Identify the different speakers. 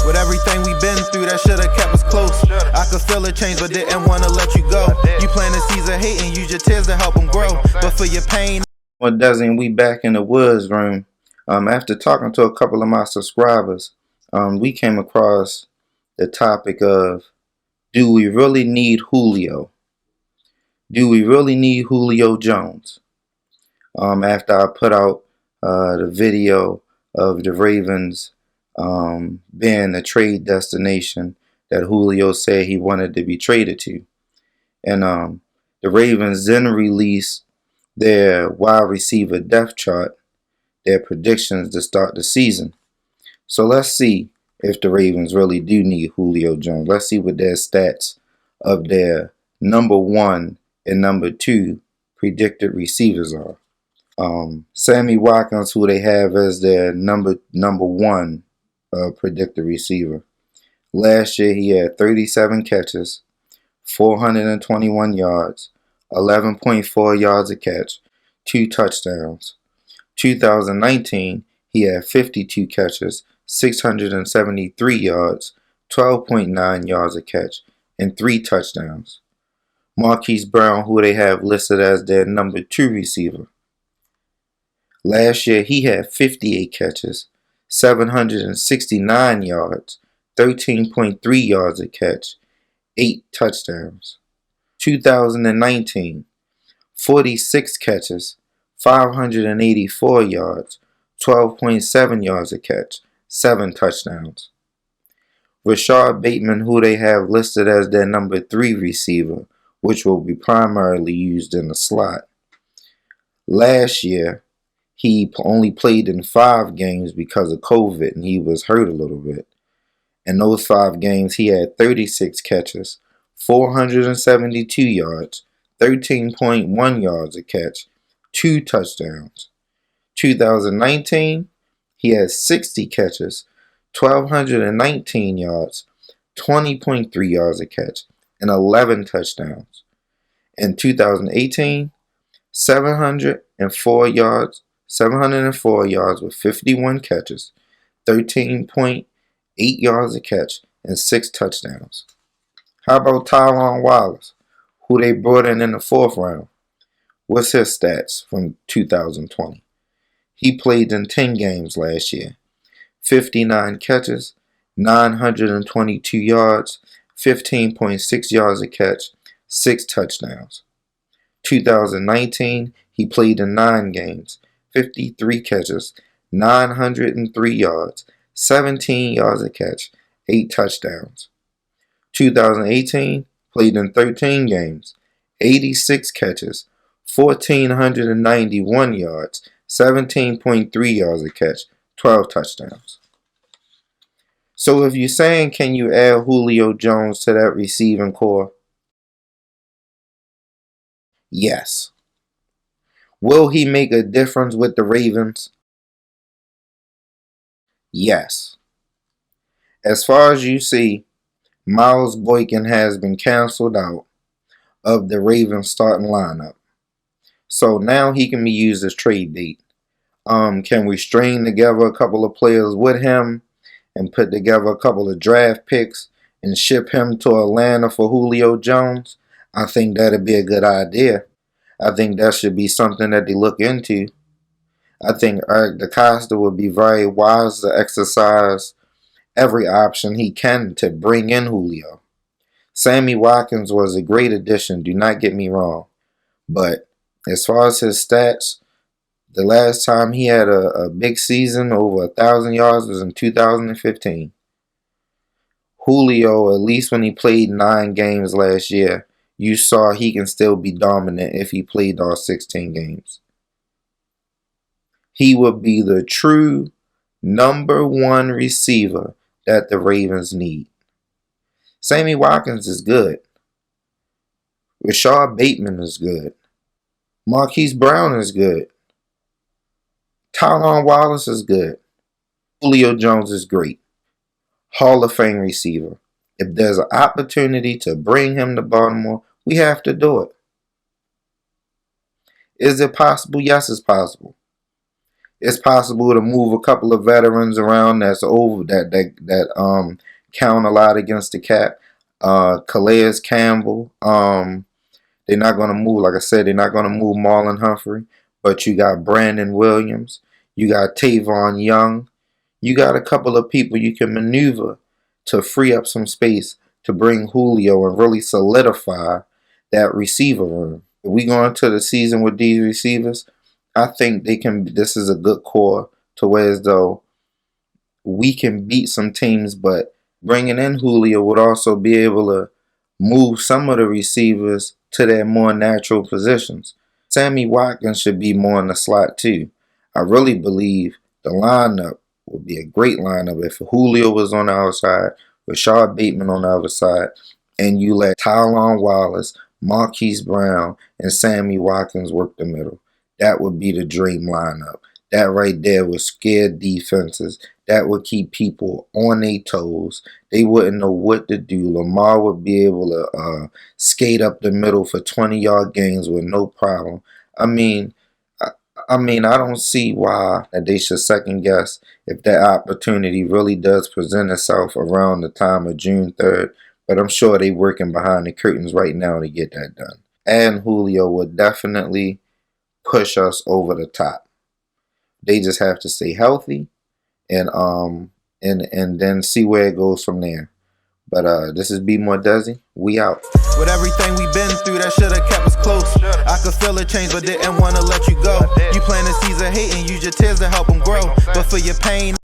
Speaker 1: With everything we been through, that shoulda kept us close. I could feel a change, but didn't wanna let you go. You planted seeds of hate and use your tears to help them grow. But for your pain.
Speaker 2: Well, doesn't we back in the woods room? After talking to a couple of my subscribers, we came across the topic of, do we really need Julio? Do we really need Julio Jones? After I put out the video of the Ravens being the trade destination that Julio said he wanted to be traded to. And the Ravens then released their wide receiver depth chart, their predictions to start the season. So let's see if the Ravens really do need Julio Jones. Let's see what their stats of their number 1 and number 2 predicted receivers are. Sammy Watkins, who they have as their number 1 predicted receiver. Last year he had 37 catches, 421 yards, 11.4 yards a catch, 2 touchdowns. 2019 he had 52 catches, 673 yards, 12.9 yards a catch, and 3 touchdowns. Marquise Brown, who they have listed as their number 2 receiver. Last year he had 58 catches, 769 yards, 13.3 yards a catch, 8 touchdowns. 2019, 46 catches, 584 yards, 12.7 yards a catch, 7 touchdowns. Rashod Bateman, who they have listed as their number 3 receiver, which will be primarily used in the slot. Last year, he only played in 5 games because of COVID, and he was hurt a little bit. In those 5 games, he had 36 catches, 472 yards, 13.1 yards a catch, 2 touchdowns. 2019, he had 60 catches, 1,219 yards, 20.3 yards a catch, and 11 touchdowns. In 2018, 704 yards with 51 catches, 13.8 yards a catch, and 6 touchdowns. How about Tyron Wallace, who they brought in the 4th round? What's his stats from 2020? He played in 10 games last year. 59 catches, 922 yards, 15.6 yards a catch, 6 touchdowns. 2019, he played in 9 games, 53 catches, 903 yards, 17 yards a catch, 8 touchdowns. 2018, played in 13 games, 86 catches, 1,491 yards, 17.3 yards a catch, 12 touchdowns. So if you're saying, can you add Julio Jones to that receiving core? Yes. Will he make a difference with the Ravens? Yes. As far as you see, Miles Boykin has been canceled out of the Ravens starting lineup. So now he can be used as trade bait. Can we string together a couple of players with him and put together a couple of draft picks and ship him to Atlanta for Julio Jones? I think that'd be a good idea. I think that should be something that they look into. I think Eric DeCosta would be very wise to exercise every option he can to bring in Julio. Sammy Watkins was a great addition, do not get me wrong. But as far as his stats, the last time he had a big season over 1,000 yards was in 2015. Julio, at least when he played 9 games last year, you saw he can still be dominant if he played all 16 games. He would be the true number 1 receiver that the Ravens need. Sammy Watkins is good. Rashod Bateman is good. Marquise Brown is good. Tyron Wallace is good. Julio Jones is great. Hall of Fame receiver. If there's an opportunity to bring him to Baltimore, we have to do it. Is it possible? Yes, it's possible. It's possible to move a couple of veterans around that's over that count a lot against the cap. Calais Campbell. They're not gonna move, like I said, they're not gonna move Marlon Humphrey, but you got Brandon Williams, you got Tavon Young, you got a couple of people you can maneuver to free up some space to bring Julio and really solidify that receiver room. If we go into the season with these receivers, I think they can. This is a good core to where as though we can beat some teams, but bringing in Julio would also be able to move some of the receivers to their more natural positions. Sammy Watkins should be more in the slot too. I really believe the lineup would be a great lineup if Julio was on the outside, Rashod Bateman on the other side, and you let Tylan Wallace, Marquise Brown, and Sammy Watkins work the middle. That would be the dream lineup. That right there would scare defenses. That would keep people on their toes. They wouldn't know what to do. Lamar would be able to skate up the middle for 20-yard gains with no problem. I mean, I don't see why that they should second guess if that opportunity really does present itself around the time of June 3rd. But I'm sure they're working behind the curtains right now to get that done. And Julio would definitely push us over the top. They just have to stay healthy and then see where it goes from there. But this is B More Desi. We out.
Speaker 1: With everything we've been through, that shoulda kept us close. I could feel a change, but didn't wanna let you go. You plant the seeds of hate and use your tears to help them grow. But for your pain